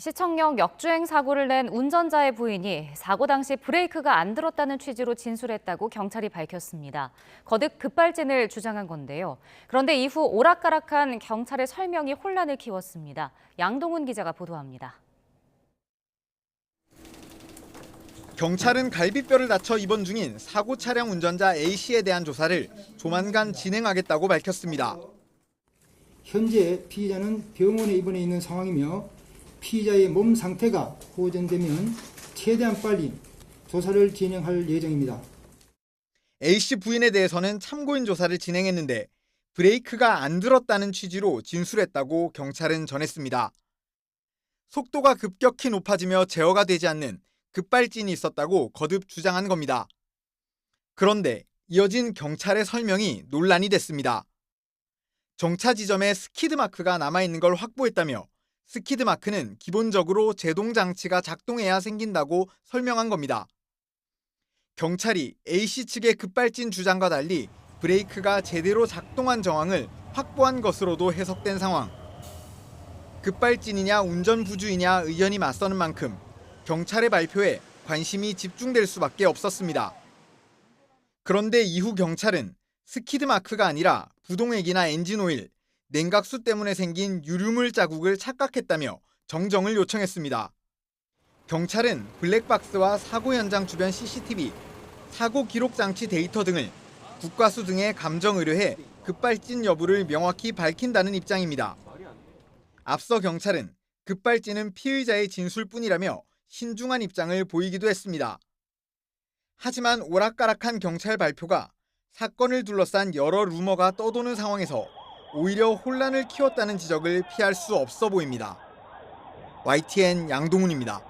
시청역 역주행 사고를 낸 운전자의 부인이 사고 당시 브레이크가 안 들었다는 취지로 진술했다고 경찰이 밝혔습니다. 거듭 급발진을 주장한 건데요. 그런데 이후 오락가락한 경찰의 설명이 혼란을 키웠습니다. 양동훈 기자가 보도합니다. 경찰은 갈비뼈를 다쳐 입원 중인 사고 차량 운전자 A씨에 대한 조사를 조만간 진행하겠다고 밝혔습니다. 현재 피의자는 병원에 입원해 있는 상황이며 피의자의 몸 상태가 호전되면 최대한 빨리 조사를 진행할 예정입니다. A씨 부인에 대해서는 참고인 조사를 진행했는데 브레이크가 안 들었다는 취지로 진술했다고 경찰은 전했습니다. 속도가 급격히 높아지며 제어가 되지 않는 급발진이 있었다고 거듭 주장한 겁니다. 그런데 이어진 경찰의 설명이 논란이 됐습니다. 정차 지점에 스키드 마크가 남아있는 걸 확보했다며 스키드 마크는 기본적으로 제동 장치가 작동해야 생긴다고 설명한 겁니다. 경찰이 A씨 측의 급발진 주장과 달리 브레이크가 제대로 작동한 정황을 확보한 것으로도 해석된 상황. 급발진이냐 운전 부주의냐 의견이 맞서는 만큼 경찰의 발표에 관심이 집중될 수밖에 없었습니다. 그런데 이후 경찰은 스키드 마크가 아니라 부동액이나 엔진오일, 냉각수 때문에 생긴 유류물 자국을 착각했다며 정정을 요청했습니다. 경찰은 블랙박스와 사고 현장 주변 CCTV, 사고 기록 장치 데이터 등을 국과수 등에 감정 의뢰해 급발진 여부를 명확히 밝힌다는 입장입니다. 앞서 경찰은 급발진은 피의자의 진술뿐이라며 신중한 입장을 보이기도 했습니다. 하지만 오락가락한 경찰 발표가 사건을 둘러싼 여러 루머가 떠도는 상황에서 오히려 혼란을 키웠다는 지적을 피할 수 없어 보입니다. YTN 양동훈입니다.